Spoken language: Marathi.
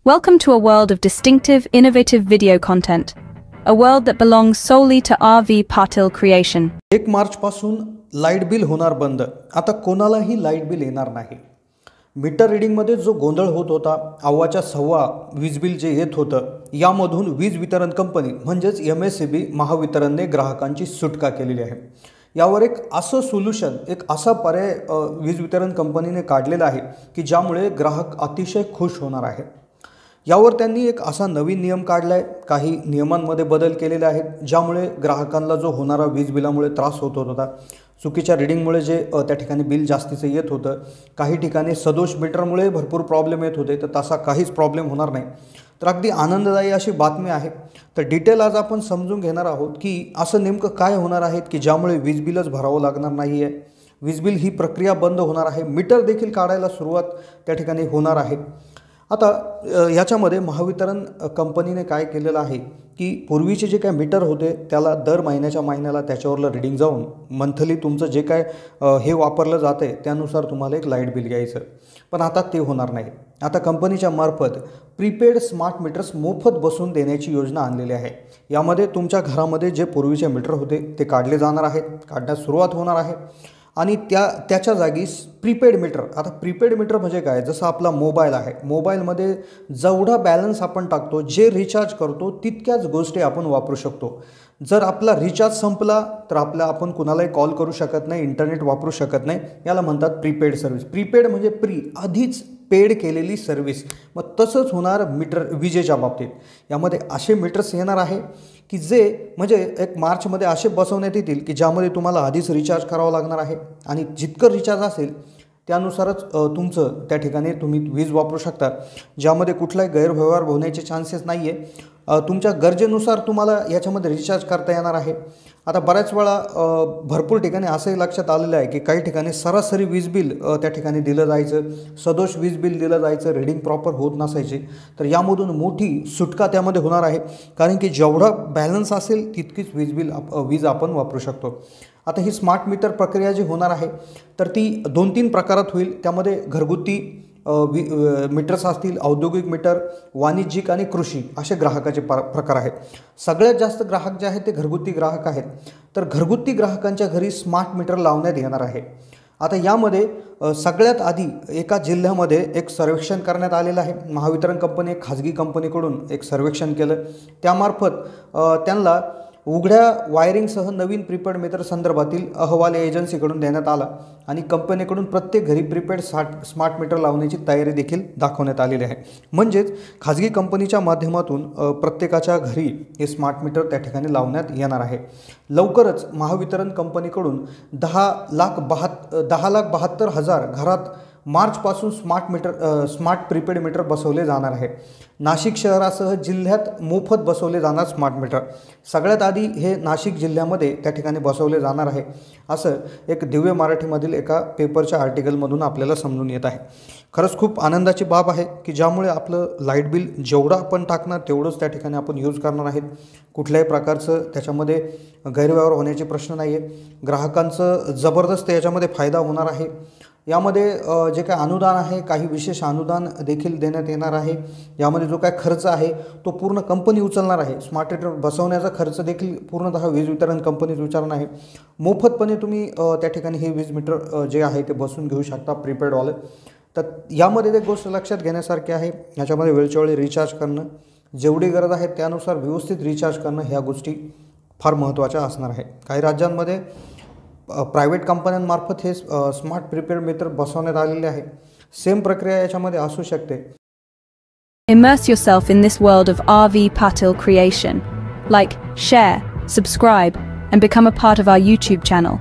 Welcome to a world of distinctive, innovative video content. A world that belongs solely to R.V. Patil creation. 1 March पासून लाईट बिल होणार बंद. आता कोणालाही लाईट बिल येणार नाही. मीटर रीडिंगमध्ये जो गोंधळ होत होता, अव्वाच्या सव्वा वीज बिल जे येत होतं, यामधून वीज वितरण कंपनी म्हणजेच MSEB महावितरणने ग्राहकांची सुटका केलेली आहे. यावर एक असं सोल्युशन, एक असा पर्याय वीज वितरण कंपनीने काढलेला आहे की ज्यामुळे ग्राहक अतिशय खुश होणार आहेत. यावर त्यांनी एक असा नवीन नियम काढलाय, काही नियमांमध्ये बदल केलेले आहेत ज्यामुळे ग्राहकांना जो होणारा वीज बिलामुळे त्रास होत होता, चुकीच्या रीडिंगमुळे जे त्या ठिकाणी बिल जास्तीचं येत होतं, काही ठिकाणी सदोष मीटरमुळे भरपूर प्रॉब्लेम येत होते, तर तसा काहीच प्रॉब्लेम होणार नाही. तर अगदी आनंददायी अशी बातमी आहे. तर डिटेल आज आपण समजून घेणार आहोत की असं नेमकं काय होणार आहे की ज्यामुळे वीज बिलच भरावं लागणार नाही आहे. वीज बिल ही प्रक्रिया बंद होणार आहे, मीटर देखील काढायला सुरुवात त्या ठिकाणी होणार आहे. आता याच्यामध्ये महावितरण कंपनीने काय केलेलं आहे की पूर्वीचे जे काय मीटर होते त्याला दर महिन्याला त्याच्यावरलं रीडिंग जाऊन मंथली तुमचं जे काय हे वापरलं जातं आहे त्यानुसार तुम्हाला एक लाईट बिल घ्यायचं. पण आता ते होणार नाही. आता कंपनीच्या मार्फत प्रीपेड स्मार्ट मीटर्स मोफत बसवून देण्याची योजना आणलेली आहे. यामध्ये तुमच्या घरामध्ये जे पूर्वीचे मीटर होते ते काढले जाणार आहेत, काढण्यास सुरुवात होणार आहे आणि त्याच्या जागी प्रीपेड मीटर. आता प्रीपेड मीटर म्हणजे काय, जसं आपला मोबाईल आहे, मोबाईलमध्ये जेवढा बॅलन्स आपण टाकतो, जे रिचार्ज करतो तितक्याच गोष्टी आपण वापरू शकतो. जर आपला रिचार्ज संपला तर आपण कुणालाही कॉल करू शकत नाही, इंटरनेट वापरू शकत नाही. याला म्हणतात प्रीपेड सर्व्हिस. प्रीपेड म्हणजे आधीच पेड केलेली सर्व्हिस. मग तसंच होणार मीटर विजेच्या बाबतीत. यामध्ये असे मीटर्स येणार आहे की जे म्हणजे 1 मार्चमध्ये असे बसवण्यात येतील की ज्यामध्ये तुम्हाला आधीच रिचार्ज करावं लागणार आहे आणि जितकं रिचार्ज असेल त्यानुसारच तुमचं त्या ठिकाणी तुम्ही वीज वापरू शकता, ज्यामध्ये कुठलाही गैरव्यवहार होण्याचे चान्सेस नाही आहे. तुमच्या गरजेनुसार तुम्हाला याच्यामध्ये रिचार्ज करता येणार आहे. आता बऱ्याच वेळा भरपूर ठिकाणी असंही लक्षात आलेलं आहे की काही ठिकाणी सरासरी वीज बिल त्या ठिकाणी दिलं जायचं, सदोष वीज बिल दिलं जायचं, रीडिंग प्रॉपर होत नसायचे. तर यामधून मोठी सुटका त्यामध्ये होणार आहे, कारण की जेवढा बॅलन्स असेल तितकीच वीज आपण वापरू शकतो. आता ही स्मार्ट मीटर प्रक्रिया जी होणार आहे तर ती 2-3 प्रकारात होईल. त्यामध्ये घरगुती मीटर्स असतील, औद्योगिक मीटर, वाणिज्यिक आणि कृषी असे ग्राहकाचे प्रकार आहेत. सगळ्यात जास्त ग्राहक जे आहेत ते घरगुती ग्राहक आहेत. तर घरगुती ग्राहकांच्या घरी स्मार्ट मीटर लावण्यात येणार आहे. आता यामध्ये सगळ्यात आधी एका जिल्ह्यामध्ये एक सर्वेक्षण करण्यात आलेलं आहे. महावितरण कंपनी एक खाजगी कंपनीकडून एक सर्वेक्षण केलं. त्यामार्फत त्यांना उघड्या वायरिंगसह नवीन प्रीपेड मीटर संदर्भातील अहवाल एजन्सीकडून देण्यात आला आणि कंपनीकडून प्रत्येक घरी प्रीपेड स्मार्ट मीटर लावण्याची तयारी देखील दाखवण्यात आलेली आहे. म्हणजेच खाजगी कंपनीच्या माध्यमातून प्रत्येकाच्या घरी हे स्मार्ट मीटर त्या ठिकाणी लावण्यात येणार आहे. लवकरच महावितरण कंपनीकडून 10,72,000 घरात मार्चपासून स्मार्ट प्रीपेड मीटर बसवले जाणार आहे. नाशिक शहरासह जिल्ह्यात मोफत बसवले जाणार स्मार्ट मीटर. सगळ्यात आधी हे नाशिक जिल्ह्यामध्ये त्या ठिकाणी बसवले जाणार आहे, असं एक दिव्य मराठीमधील एका पेपरच्या आर्टिकलमधून आपल्याला समजून येत आहे. खरंच खूप आनंदाची बाब आहे की ज्यामुळे आपलं लाईट बिल जेवढं आपण टाकणार तेवढंच त्या ठिकाणी आपण यूज करणार आहेत. कुठल्याही प्रकारचं त्याच्यामध्ये गैरव्यवहार होण्याचे प्रश्न नाही आहे. ग्राहकांचं जबरदस्त याच्यामध्ये फायदा होणार आहे. यामध्ये जे काय अनुदान आहे, काही विशेष अनुदान देखील देण्यात येणार आहे. यामध्ये जो काय खर्च आहे तो पूर्ण कंपनी उचलणार आहे. स्मार्ट मीटर बसवण्याचा खर्च देखील पूर्णतः वीज वितरण कंपनीच उचलणार आहे. मोफतपणे तुम्ही त्या ठिकाणी हे वीज मीटर जे आहे ते बसून घेऊ शकता प्रीपेडवाले. तर यामध्ये एक गोष्ट लक्षात घेण्यासारखी आहे, याच्यामध्ये वेळच्या वेळी रिचार्ज करणं, जेवढी गरज आहे त्यानुसार व्यवस्थित रिचार्ज करणं, ह्या गोष्टी फार महत्त्वाच्या असणार आहे. काही राज्यांमध्ये प्रायव्हेट कंपन्यांमार्फत हे स्मार्ट प्रीपेड मीटर बसवण्यात आलेले आहे. सेम प्रक्रिया याच्यामध्ये असू शकते. Immerse yourself in this world of R.V. Patil creation. Like, share, subscribe, and become a part of our YouTube channel.